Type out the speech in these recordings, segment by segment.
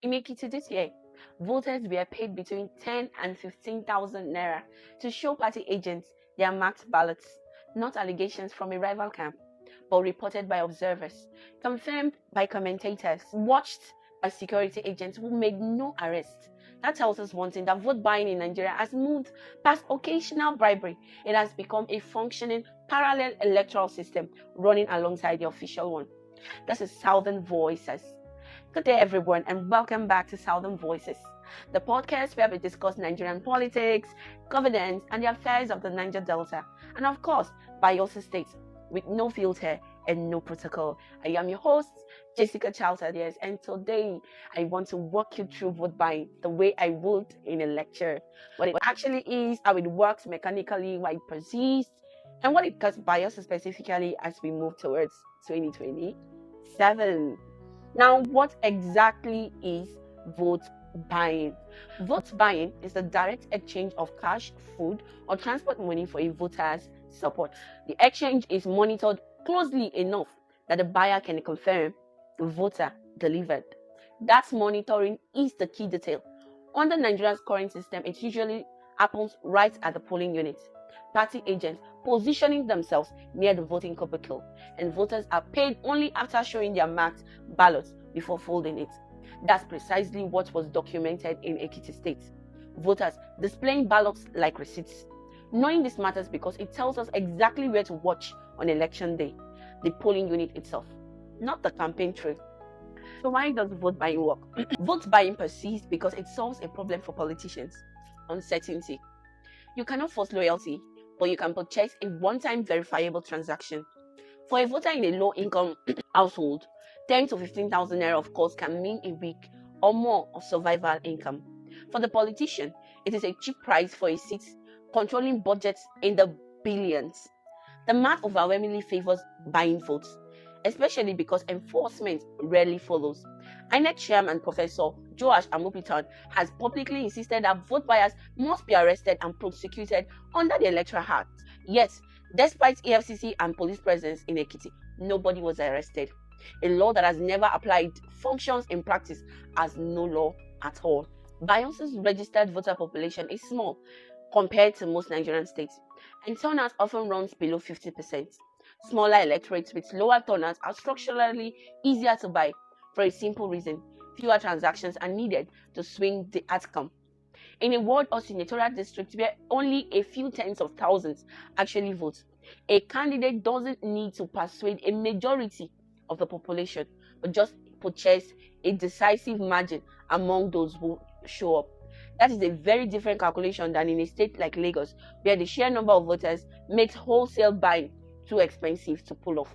In Ekiti this year, voters were paid between 10 and 15,000 naira to show party agents their marked ballots, not allegations from a rival camp, but reported by observers, confirmed by commentators, watched by security agents who made no arrest. That tells us one thing, that vote buying in Nigeria has moved past occasional bribery. It has become a functioning parallel electoral system running alongside the official one. This is Southern Voices. Good day, everyone, and welcome back to Southern Voices, the podcast where we discuss Nigerian politics, governance, and the affairs of the Niger Delta, and of course, Bayelsa State, with no filter and no protocol. I am your host, Jessica Charles Adias, and today I want to walk you through vote buying the way I would in a lecture. What it actually is, how it works mechanically, why it persists, and what it costs Bayelsa specifically as we move towards 2027. Now, what exactly is vote buying? Vote buying is the direct exchange of cash, food, or transport money for a voter's support. The exchange is monitored closely enough that the buyer can confirm the voter delivered. That monitoring is the key detail. Under Nigeria's current system, it usually happens right at the polling unit. Party agents positioning themselves near the voting cubicle, and voters are paid only after showing their marked ballots before folding it. That's precisely what was documented in Ekiti State. Voters displaying ballots like receipts. Knowing this matters because it tells us exactly where to watch on election day, the polling unit itself, not the campaign trail. So why does vote buying work? Vote buying persists because it solves a problem for politicians: uncertainty. You cannot force loyalty, but you can purchase a one-time verifiable transaction. For a voter in a low-income household, 10 to 15,000 naira of course can mean a week or more of survival income. For the politician, it is a cheap price for a seat, controlling budgets in the billions. The math overwhelmingly favors buying votes, especially because enforcement rarely follows. INEC chairman Professor Joash Amopitan has publicly insisted that vote buyers must be arrested and prosecuted under the Electoral Act. Yet, despite EFCC and police presence in Ekiti, nobody was arrested. A law that has never applied functions in practice as no law at all. Bayelsa's registered voter population is small compared to most Nigerian states, and turnout often runs below 50%. Smaller electorates with lower turnout are structurally easier to buy for a simple reason: fewer transactions are needed to swing the outcome. In a ward or senatorial district where only a few tens of thousands actually vote, a candidate doesn't need to persuade a majority of the population, but just purchase a decisive margin among those who show up. That is a very different calculation than in a state like Lagos, where the sheer number of voters makes wholesale buying too expensive to pull off.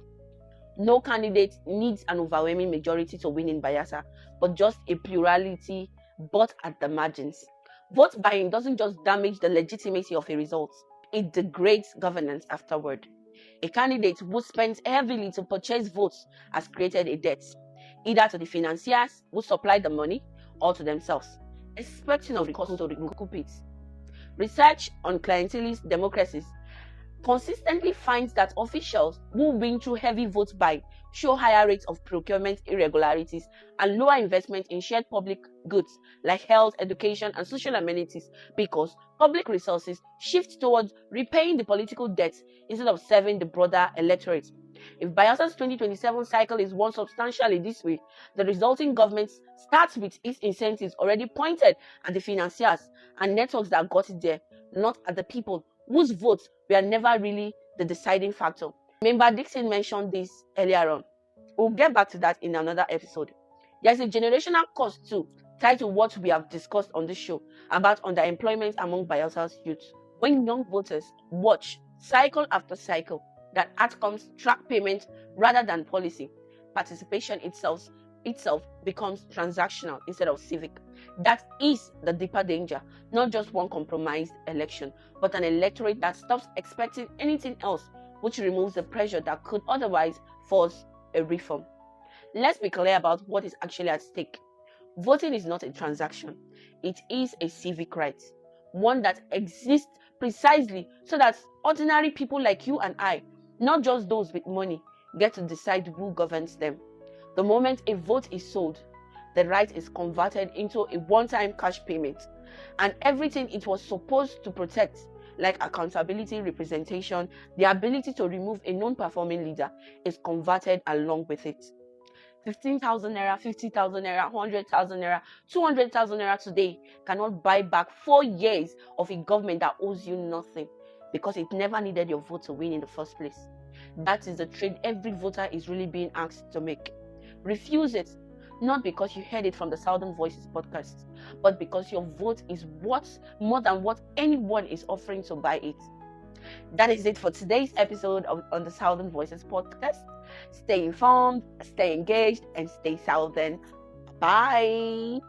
No candidate needs an overwhelming majority to win in Bayelsa, but just a plurality, but at the margins. Vote buying doesn't just damage the legitimacy of a result, it degrades governance afterward. A candidate who spends heavily to purchase votes has created a debt, either to the financiers who supply the money or to themselves, expecting of the cost to recoup it. Research on clientelist democracies consistently finds that officials who win through heavy vote buy show higher rates of procurement irregularities and lower investment in shared public goods like health, education, and social amenities, because public resources shift towards repaying the political debt instead of serving the broader electorate. If Bayelsa's 2027 cycle is won substantially this way, the resulting government starts with its incentives already pointed at the financiers and networks that got it there, not at the people whose votes were never really the deciding factor. Remember, Dixon mentioned this earlier on. We'll get back to that in another episode. There's a generational cost too, tied to what we have discussed on this show about underemployment among Bayelsa's youth. When young voters watch cycle after cycle that outcomes track payment rather than policy, participation itself becomes transactional instead of civic. That is the deeper danger, not just one compromised election, but an electorate that stops expecting anything else, which removes the pressure that could otherwise force a reform. Let's be clear about what is actually at stake. Voting is not a transaction, it is a civic right, one that exists precisely so that ordinary people like you and I, not just those with money, get to decide who governs them. The moment a vote is sold, the right is converted into a one-time cash payment, and everything it was supposed to protect, like accountability, representation, the ability to remove a non-performing leader, is converted along with it. 15,000 naira, 50,000 naira, 100,000 naira, 200,000 naira today cannot buy back 4 years of a government that owes you nothing, because it never needed your vote to win in the first place. That is the trade every voter is really being asked to make. Refuse it, not because you heard it from the Southern Voices podcast, but because your vote is worth more than what anyone is offering to buy it. That is it for today's episode on the Southern Voices podcast. Stay informed, stay engaged, and stay Southern. Bye.